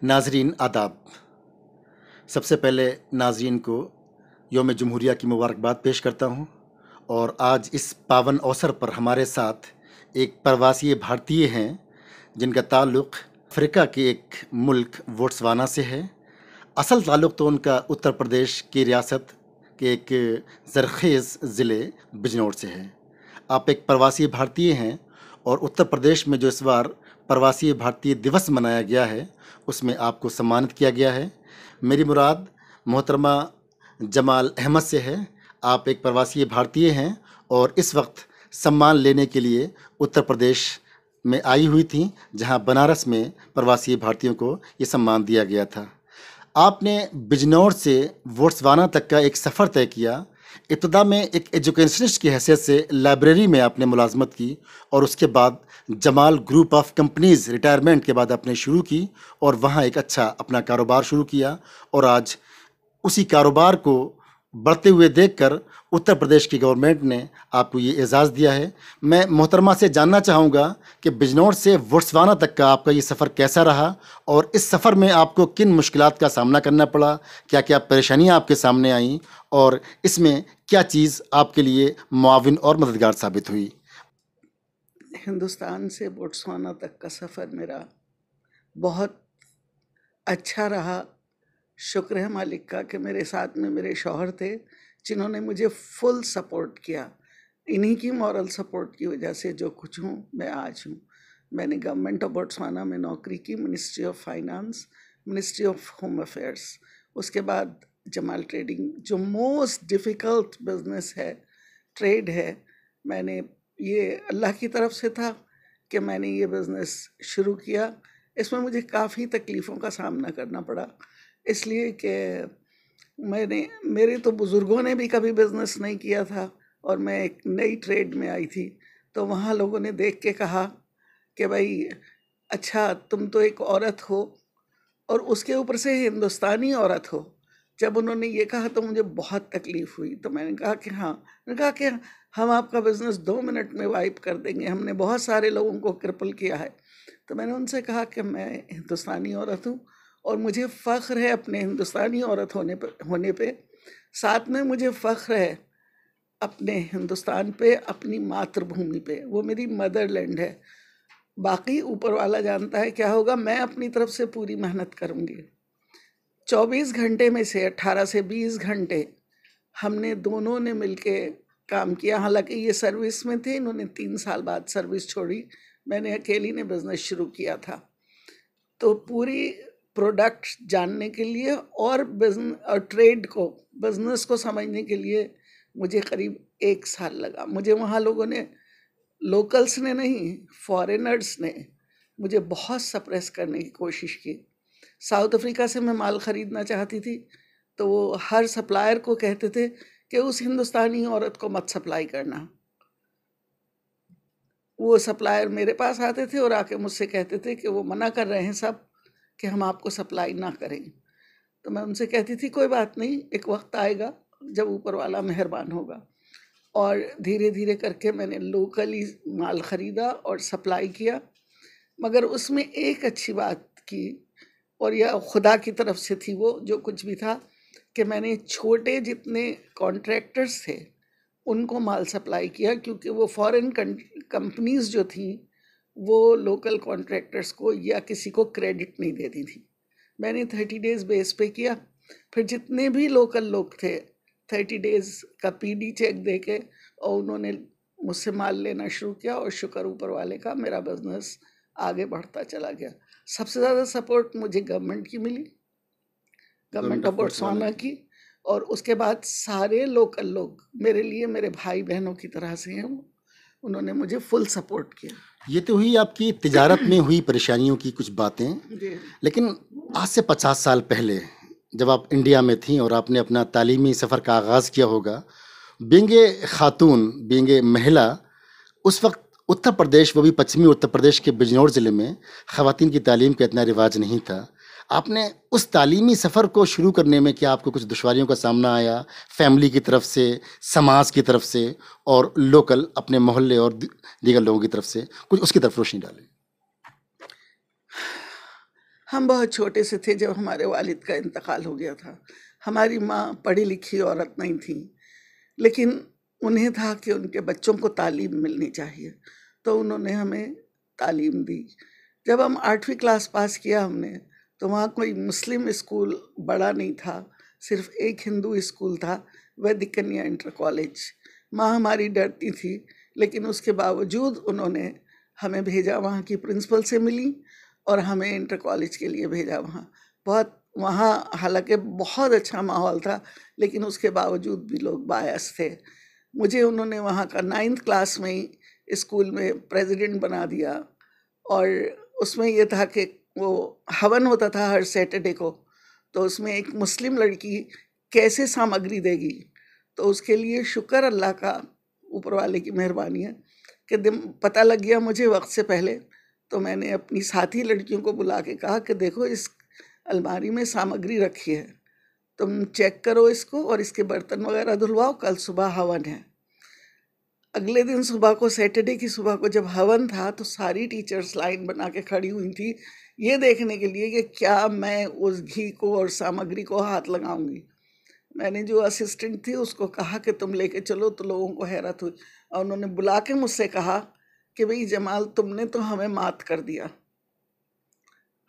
नाजरीन आदाब। सबसे पहले नाजरीन को यौम जमहूरिया की मुबारकबाद पेश करता हूँ। और आज इस पावन अवसर पर हमारे साथ एक प्रवासी भारतीय हैं जिनका ताल्लुक़ अफ्रीका के एक मुल्क बोट्सवाना से है। असल ताल्लुक़ तो उनका उत्तर प्रदेश की रियासत के एक ज़रख़ेज़ ज़िले बिजनौर से है। आप एक प्रवासी भारतीय हैं और उत्तर प्रदेश में जो इस बार प्रवासी भारतीय दिवस मनाया गया है उसमें आपको सम्मानित किया गया है। मेरी मुराद मोहतरमा जमाल अहमद से है। आप एक प्रवासी भारतीय हैं और इस वक्त सम्मान लेने के लिए उत्तर प्रदेश में आई हुई थी, जहां बनारस में प्रवासी भारतीयों को ये सम्मान दिया गया था। आपने बिजनौर से बोट्सवाना तक का एक सफ़र तय किया। इब्तदा में एक एजुकेशनिस्ट की हैसियत से लाइब्रेरी में आपने मुलाजमत की और उसके बाद Jamal group of companies retirement के बाद आपने शुरू की और वहाँ एक अच्छा अपना कारोबार शुरू किया। और आज उसी कारोबार को बढ़ते हुए देखकर उत्तर प्रदेश की गवर्नमेंट ने आपको ये एजाज़ दिया है। मैं मोहतरमा से जानना चाहूँगा कि बिजनौर से बोट्सवाना तक का आपका ये सफ़र कैसा रहा और इस सफ़र में आपको किन मुश्किलात का सामना करना पड़ा, क्या क्या परेशानियाँ आपके सामने आईं और इसमें क्या चीज़ आपके लिए मुआविन और मददगार साबित हुई। हिंदुस्तान से बोट्सवाना तक का सफ़र मेरा बहुत अच्छा रहा। शुक्र है मालिक का कि मेरे साथ में मेरे शौहर थे जिन्होंने मुझे फुल सपोर्ट किया। इन्हीं की मॉरल सपोर्ट की वजह से जो कुछ हूँ मैं आज हूँ। मैंने गवर्नमेंट ऑफ बोट्सवाना में नौकरी की, ministry of finance, ministry of home affairs. उसके बाद जमाल ट्रेडिंग, जो मोस्ट डिफ़िकल्ट बिजनेस है, ट्रेड है, मैंने ये अल्लाह की तरफ से था कि मैंने ये बिज़नेस शुरू किया। इसमें मुझे काफ़ी तकलीफ़ों का सामना करना पड़ा, इसलिए कि मेरे तो बुज़ुर्गों ने भी कभी बिज़नेस नहीं किया था और मैं एक नई ट्रेड में आई थी। तो वहाँ लोगों ने देख के कहा कि भाई अच्छा तुम तो एक औरत हो और उसके ऊपर से हिंदुस्तानी औरत हो। जब उन्होंने ये कहा तो मुझे बहुत तकलीफ़ हुई। तो मैंने कहा कि हाँ, मैंने कहा कि हम आपका बिज़नेस 2 मिनट में वाइप कर देंगे, हमने बहुत सारे लोगों को क्रिपल किया है। तो मैंने उनसे कहा कि मैं हिंदुस्तानी औरत हूँ और मुझे फ़ख्र है अपने हिंदुस्तानी औरत होने पे। साथ में मुझे फ़ख्र है अपने हिंदुस्तान पे, अपनी मातृभूमि पे। वो मेरी मदरलैंड है। बाकी ऊपर वाला जानता है क्या होगा। मैं अपनी तरफ से पूरी मेहनत करूँगी। 24 घंटे में से 18 से 20 घंटे हमने दोनों ने मिलके काम किया। हालांकि ये सर्विस में थे, इन्होंने 3 साल बाद सर्विस छोड़ी, मैंने अकेली ने बिज़नेस शुरू किया था। तो पूरी प्रोडक्ट जानने के लिए और ट्रेड को, बिज़नेस को समझने के लिए मुझे करीब 1 साल लगा। मुझे वहाँ लोगों ने, लोकल्स ने नहीं, फॉरेनर्स ने मुझे बहुत सप्रेस करने की कोशिश की। साउथ अफ्रीका से मैं माल ख़रीदना चाहती थी तो वो हर सप्लायर को कहते थे कि उस हिंदुस्तानी औरत को मत सप्लाई करना। वो सप्लायर मेरे पास आते थे और आके मुझसे कहते थे कि वो मना कर रहे हैं सब कि हम आपको सप्लाई ना करें। तो मैं उनसे कहती थी कोई बात नहीं, एक वक्त आएगा जब ऊपर वाला मेहरबान होगा। और धीरे धीरे करके मैंने लोकली माल ख़रीदा और सप्लाई किया। मगर उसमें एक अच्छी बात की, और यह खुदा की तरफ से थी, वो जो कुछ भी था, कि मैंने छोटे जितने कॉन्ट्रैक्टर्स थे उनको माल सप्लाई किया, क्योंकि वो फॉरेन कंपनीज़ जो थी वो लोकल कॉन्ट्रैक्टर्स को या किसी को क्रेडिट नहीं देती थी। मैंने 30 डेज़ बेस पे किया। फिर जितने भी लोकल लोग थे 30 डेज़ का PD चेक दे के और उन्होंने मुझसे माल लेना शुरू किया। और शुक्र ऊपर वाले का, मेरा बिज़नेस आगे बढ़ता चला गया। सबसे ज़्यादा सपोर्ट मुझे गवर्नमेंट की मिली, गवर्नमेंट ऑफ बोट्सवाना की। और उसके बाद सारे लोकल लोग मेरे लिए मेरे भाई बहनों की तरह से हैं। उन्होंने मुझे फुल सपोर्ट किया। ये तो हुई आपकी तिजारत में हुई परेशानियों की कुछ बातें, लेकिन आज से 50 साल पहले जब आप इंडिया में थीं और आपने अपना तालीमी सफ़र का आगाज़ किया होगा, बीइंग खातून, बीइंग महिला, उस वक्त उत्तर प्रदेश, वो भी पश्चिमी उत्तर प्रदेश के बिजनौर ज़िले में ख़वातीन की तालीम का इतना रिवाज नहीं था। आपने उस तालीमी सफ़र को शुरू करने में क्या आपको कुछ दुश्वारियों का सामना आया, फैमिली की तरफ से, समाज की तरफ से और लोकल अपने मोहल्ले और दीगर लोगों की तरफ से? कुछ उसकी तरफ रोशनी डालें। हम बहुत छोटे से थे जब हमारे वालिद का इंतकाल हो गया था। हमारी माँ पढ़ी लिखी औरत नहीं थी, लेकिन उन्हें था कि उनके बच्चों को तालीम मिलनी चाहिए, तो उन्होंने हमें तालीम दी। जब हम 8वीं क्लास पास किया हमने, तो वहाँ कोई मुस्लिम स्कूल बड़ा नहीं था, सिर्फ एक हिंदू स्कूल था, वैदिक कन्या इंटर कॉलेज। माँ हमारी डरती थी, लेकिन उसके बावजूद उन्होंने हमें भेजा। वहाँ की प्रिंसिपल से मिली और हमें इंटर कॉलेज के लिए भेजा। वहाँ हालांकि बहुत अच्छा माहौल था, लेकिन उसके बावजूद भी लोग बायस थे। मुझे उन्होंने वहाँ का 9th क्लास में ही स्कूल में प्रेसिडेंट बना दिया, और उसमें ये था कि वो हवन होता था हर सैटरडे को, तो उसमें एक मुस्लिम लड़की कैसे सामग्री देगी, तो उसके लिए शुक्र अल्लाह का, ऊपर वाले की मेहरबानी है कि पता लग गया मुझे वक्त से पहले। तो मैंने अपनी साथी लड़कियों को बुला के कहा कि देखो, इस अलमारी में सामग्री रखी है, तुम चेक करो इसको और इसके बर्तन वगैरह धुलवाओ, कल सुबह हवन है। अगले दिन सुबह को, सैटरडे की सुबह को जब हवन था, तो सारी टीचर्स लाइन बना के खड़ी हुई थी ये देखने के लिए कि क्या मैं उस घी को और सामग्री को हाथ लगाऊंगी। मैंने जो असिस्टेंट थी उसको कहा कि तुम लेके चलो, तो लोगों को हैरत हुई, और उन्होंने बुला के मुझसे कहा कि भाई जमाल, तुमने तो हमें मात कर दिया,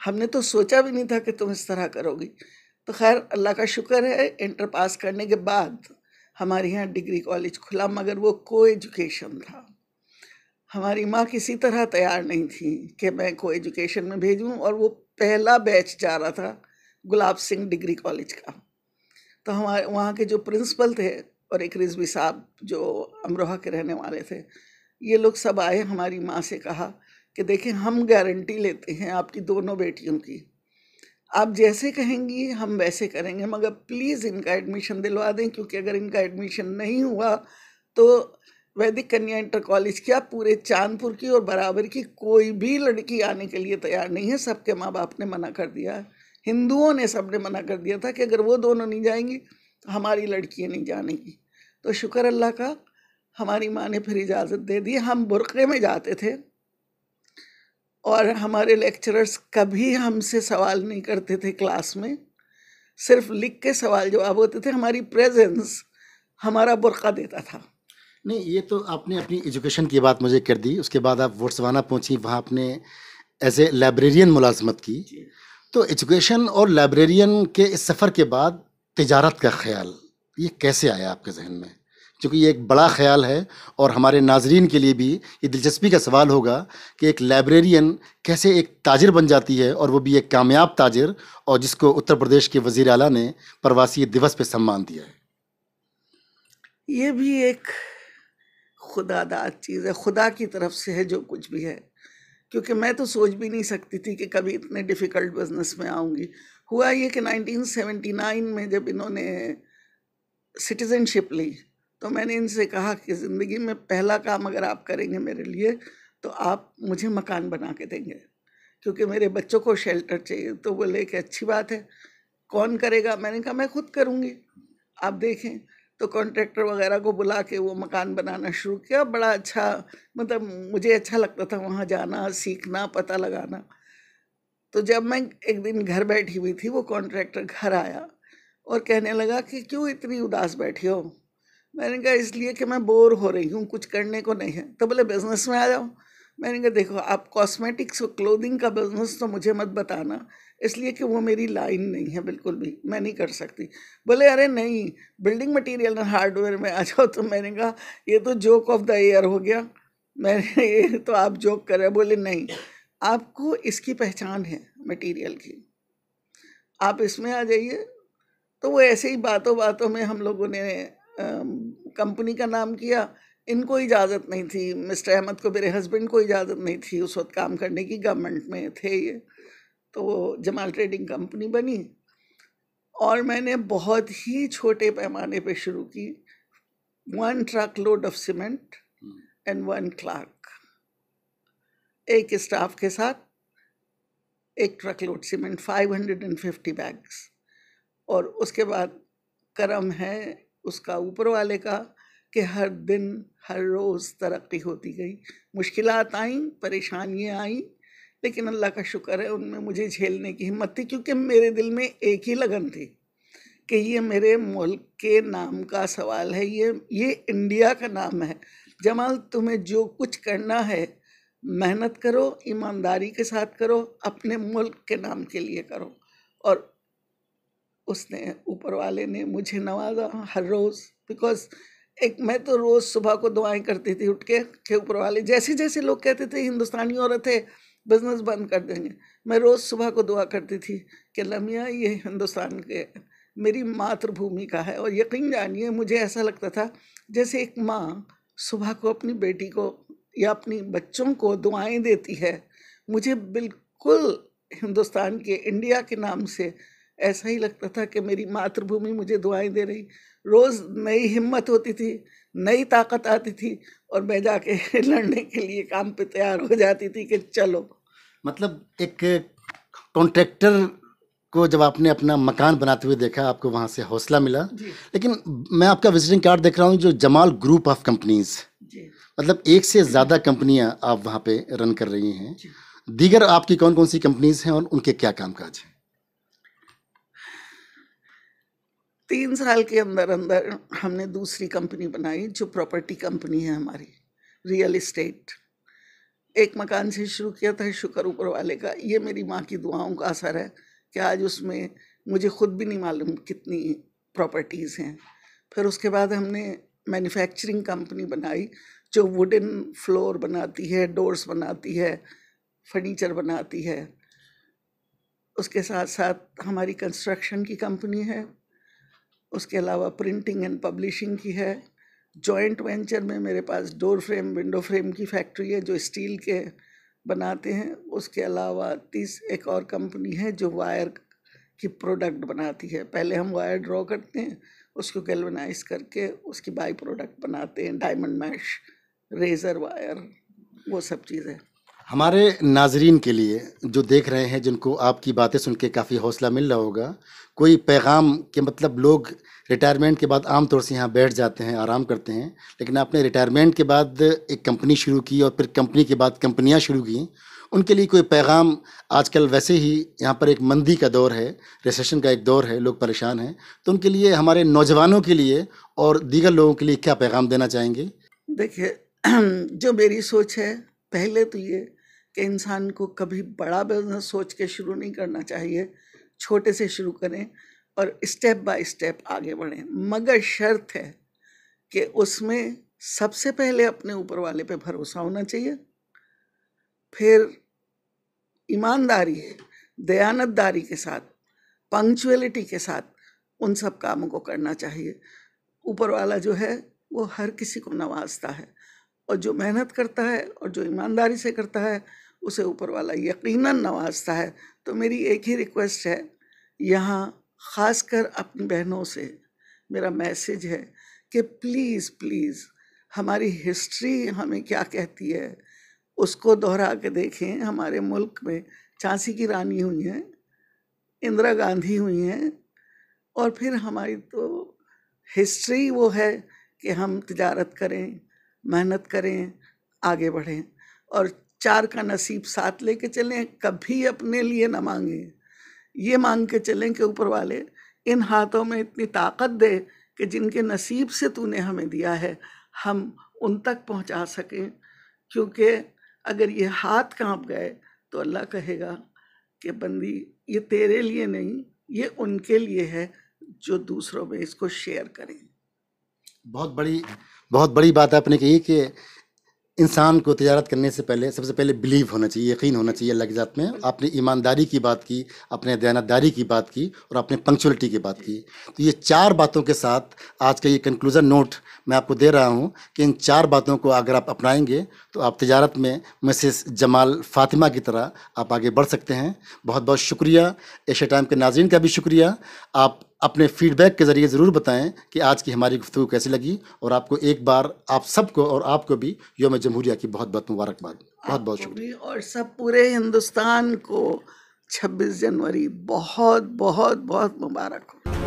हमने तो सोचा भी नहीं था कि तुम इस तरह करोगी। तो खैर अल्लाह का शुक्र है, इंटर पास करने के बाद हमारे यहाँ डिग्री कॉलेज खुला, मगर वो को एजुकेशन था। हमारी माँ किसी तरह तैयार नहीं थी कि मैं को एजुकेशन में भेजूं, और वो पहला बैच जा रहा था गुलाब सिंह डिग्री कॉलेज का। तो हमारे वहाँ के जो प्रिंसिपल थे और एक रिजवी साहब जो अमरोहा के रहने वाले थे, ये लोग सब आए। हमारी माँ से कहा कि देखें, हम गारंटी लेते हैं आपकी दोनों बेटियों की, आप जैसे कहेंगी हम वैसे करेंगे, मगर प्लीज़ इनका एडमिशन दिलवा दें, क्योंकि अगर इनका एडमिशन नहीं हुआ तो वैदिक कन्या इंटर कॉलेज क्या, पूरे चांदपुर की और बराबर की कोई भी लड़की आने के लिए तैयार नहीं है। सबके माँ बाप ने मना कर दिया है, हिंदुओं ने सबने मना कर दिया था कि अगर वो दोनों नहीं जाएंगी तो हमारी लड़कियाँ नहीं जानेगी। तो शुक्र अल्लाह का, हमारी माँ ने फिर इजाज़त दे दी। हम बुर्क़े में जाते थे, और हमारे लेक्चरर्स कभी हमसे सवाल नहीं करते थे क्लास में, सिर्फ लिख के सवाल जवाब होते थे। हमारी प्रेजेंस हमारा बुर्का देता था। नहीं, ये तो आपने अपनी एजुकेशन की बात मुझे कर दी। उसके बाद आप बोट्सवाना पहुंची, वहाँ आपने एज ए लाइब्रेरियन मुलाजमत की। तो एजुकेशन और लाइब्रेरियन के इस सफ़र के बाद तिजारत का ख्याल ये कैसे आया आपके जहन में? क्योंकि ये एक बड़ा ख्याल है, और हमारे नाजरीन के लिए भी ये दिलचस्पी का सवाल होगा कि एक लाइब्रेरियन कैसे एक ताजिर बन जाती है, और वो भी एक कामयाब ताजिर, और जिसको उत्तर प्रदेश के वज़ीर आला ने प्रवासी दिवस पे सम्मान दिया है। ये भी एक खुदादाद चीज़ है, खुदा की तरफ से है जो कुछ भी है, क्योंकि मैं तो सोच भी नहीं सकती थी कि कभी इतने डिफ़िकल्ट बिजनेस में आऊँगी। हुआ ये कि 1979 में जब इन्होंने सिटीज़नशिप ली, तो मैंने इनसे कहा कि ज़िंदगी में पहला काम अगर आप करेंगे मेरे लिए, तो आप मुझे मकान बना के देंगे, क्योंकि मेरे बच्चों को शेल्टर चाहिए। तो बोले कि अच्छी बात है, कौन करेगा? मैंने कहा मैं खुद करूँगी, आप देखें। तो कॉन्ट्रैक्टर वगैरह को बुला के वो मकान बनाना शुरू किया। बड़ा अच्छा, मतलब मुझे अच्छा लगता था वहाँ जाना, सीखना, पता लगाना। तो जब मैं एक दिन घर बैठी हुई थी, वो कॉन्ट्रैक्टर घर आया और कहने लगा कि क्यों इतनी उदास बैठी हो? मैंने कहा इसलिए कि मैं बोर हो रही हूँ, कुछ करने को नहीं है। तो बोले बिजनेस में आ जाओ। मैंने कहा देखो, आप कॉस्मेटिक्स और क्लोथिंग का बिजनेस तो मुझे मत बताना, इसलिए कि वो मेरी लाइन नहीं है, बिल्कुल भी मैं नहीं कर सकती। बोले अरे नहीं, बिल्डिंग मटेरियल और हार्डवेयर में आ जाओ। तो मैंने कहा ये तो जोक ऑफ द ईयर हो गया, मैंने ये तो आप जोक कर रहे। बोले नहीं, आपको इसकी पहचान है मटेरियल की, आप इसमें आ जाइए। तो वो ऐसे ही बातों बातों में हम लोगों ने कंपनी का नाम किया। इनको इजाज़त नहीं थी, मिस्टर अहमद को, मेरे हस्बैंड को इजाज़त नहीं थी उस वक्त काम करने की, गवर्नमेंट में थे ये। तो वो जमाल ट्रेडिंग कंपनी बनी, और मैंने बहुत ही छोटे पैमाने पे शुरू की। 1 truck load of cement and 1 clerk, एक स्टाफ के साथ 1 ट्रक लोड सीमेंट, 550 बैग्स। और उसके बाद करम है उसका ऊपर वाले का कि हर दिन हर रोज़ तरक्की होती गई। मुश्किलात आईं, परेशानियाँ आईं, लेकिन अल्लाह का शुक्र है उनमें मुझे झेलने की हिम्मत थी, क्योंकि मेरे दिल में एक ही लगन थी कि ये मेरे मुल्क के नाम का सवाल है, ये इंडिया का नाम है। जमाल, तुम्हें जो कुछ करना है मेहनत करो, ईमानदारी के साथ करो, अपने मुल्क के नाम के लिए करो। और उसने, ऊपर वाले ने मुझे नवाजा हर रोज़। बिकॉज मैं तो रोज़ सुबह को दुआएं करती थी उठ के ऊपर वाले, जैसे जैसे लोग कहते थे हिंदुस्तानी औरतें बिजनेस बंद कर देंगे, मैं रोज़ सुबह को दुआ करती थी कि अल्लाह मियां ये हिंदुस्तान के मेरी मातृभूमि का है। और यकीन जानिए मुझे ऐसा लगता था जैसे एक माँ सुबह को अपनी बेटी को या अपनी बच्चों को दुआएं देती है, मुझे बिल्कुल हिंदुस्तान के, इंडिया के नाम से ऐसा ही लगता था कि मेरी मातृभूमि मुझे दुआएं दे रही। रोज़ नई हिम्मत होती थी, नई ताकत आती थी और मैं जाके लड़ने के लिए काम पे तैयार हो जाती थी कि चलो। मतलब एक कॉन्ट्रैक्टर को जब आपने अपना मकान बनाते हुए देखा, आपको वहाँ से हौसला मिला। लेकिन मैं आपका विजिटिंग कार्ड देख रहा हूँ, जो जमाल ग्रुप ऑफ कंपनीज, मतलब एक से ज़्यादा कंपनियाँ आप वहाँ पे रन कर रही हैं। दीगर आपकी कौन कौन सी कंपनीज हैं और उनके क्या कामकाज हैं? 3 साल के अंदर अंदर हमने दूसरी कंपनी बनाई जो प्रॉपर्टी कंपनी है हमारी, रियल इस्टेट। एक मकान से शुरू किया था, शुक्र ऊपर वाले का, ये मेरी माँ की दुआओं का असर है कि आज उसमें मुझे खुद भी नहीं मालूम कितनी प्रॉपर्टीज़ हैं। फिर उसके बाद हमने मैन्युफैक्चरिंग कंपनी बनाई जो वुडन फ्लोर बनाती है, डोर्स बनाती है, फर्नीचर बनाती है। उसके साथ साथ हमारी कंस्ट्रक्शन की कंपनी है, उसके अलावा प्रिंटिंग एंड पब्लिशिंग की है। जॉइंट वेंचर में मेरे पास डोर फ्रेम, विंडो फ्रेम की फैक्ट्री है जो स्टील के बनाते हैं। उसके अलावा एक और कंपनी है जो वायर की प्रोडक्ट बनाती है। पहले हम वायर ड्रॉ करते हैं, उसको गैल्वेनाइज करके उसकी बाई प्रोडक्ट बनाते हैं, डायमंड मैश, रेज़र वायर, वो सब चीज़ें। हमारे नाजरीन के लिए जो देख रहे हैं, जिनको आपकी बातें सुन के काफ़ी हौसला मिल रहा होगा, कोई पैगाम के, मतलब लोग रिटायरमेंट के बाद आमतौर से यहाँ बैठ जाते हैं, आराम करते हैं, लेकिन आपने रिटायरमेंट के बाद एक कंपनी शुरू की और फिर कंपनी के बाद कंपनियाँ शुरू की, उनके लिए कोई पैगाम? आजकल वैसे ही यहाँ पर एक मंदी का दौर है, रिसेशन का एक दौर है, लोग परेशान हैं, तो उनके लिए, हमारे नौजवानों के लिए और दीगर लोगों के लिए क्या पैगाम देना चाहेंगे? देखिए, जो मेरी सोच है, पहले तो ये कि इंसान को कभी बड़ा बिजनेस सोच के शुरू नहीं करना चाहिए, छोटे से शुरू करें और स्टेप बाय स्टेप आगे बढ़ें। मगर शर्त है कि उसमें सबसे पहले अपने ऊपर वाले पे भरोसा होना चाहिए, फिर ईमानदारी, दयानतदारी के साथ, पंक्चुअलिटी के साथ उन सब कामों को करना चाहिए। ऊपर वाला जो है वो हर किसी को नवाजता है, और जो मेहनत करता है और जो ईमानदारी से करता है उसे ऊपर वाला यकीनन नवाजता है। तो मेरी एक ही रिक्वेस्ट है, यहाँ ख़ासकर अपनी बहनों से मेरा मैसेज है कि प्लीज़ प्लीज़ हमारी हिस्ट्री हमें क्या कहती है उसको दोहरा के देखें। हमारे मुल्क में झांसी की रानी हुई हैं, इंदिरा गांधी हुई हैं, और फिर हमारी तो हिस्ट्री वो है कि हम तिजारत करें, मेहनत करें, आगे बढ़ें और 4 का नसीब साथ लेके चलें। कभी अपने लिए न मांगें, ये मांग के चलें कि ऊपर वाले इन हाथों में इतनी ताकत दे कि जिनके नसीब से तूने हमें दिया है हम उन तक पहुंचा सकें। क्योंकि अगर ये हाथ कांप गए तो अल्लाह कहेगा कि बंदी ये तेरे लिए नहीं, ये उनके लिए है जो दूसरों में इसको शेयर करें। बहुत बड़ी बात आपने कही कि इंसान को तिजारत करने से पहले सबसे पहले बिलीव होना चाहिए, यकीन होना चाहिए अल्लाह की ज़ात में। आपने ईमानदारी की बात की, आपने दयानतदारी की बात की और आपने पंक्चुअलिटी की बात की। तो ये 4 बातों के साथ आज का ये कंक्लूजन नोट मैं आपको दे रहा हूँ कि इन 4 बातों को अगर आप अपनाएंगे तो आप तिजारत में मिसेस जमाल फातिमा की तरह आप आगे बढ़ सकते हैं। बहुत बहुत शुक्रिया। एशिया टाइम के नाज़रीन का भी शुक्रिया। आप अपने फीडबैक के ज़रिए ज़रूर बताएं कि आज की हमारी गुफ्तगू कैसी लगी, और आपको एक बार आप सबको और आपको भी यौम जमहूरिया की बहुत बहुत मुबारकबाद। बहुत बहुत शुक्रिया। और सब पूरे हिंदुस्तान को 26 जनवरी बहुत बहुत बहुत मुबारक हो।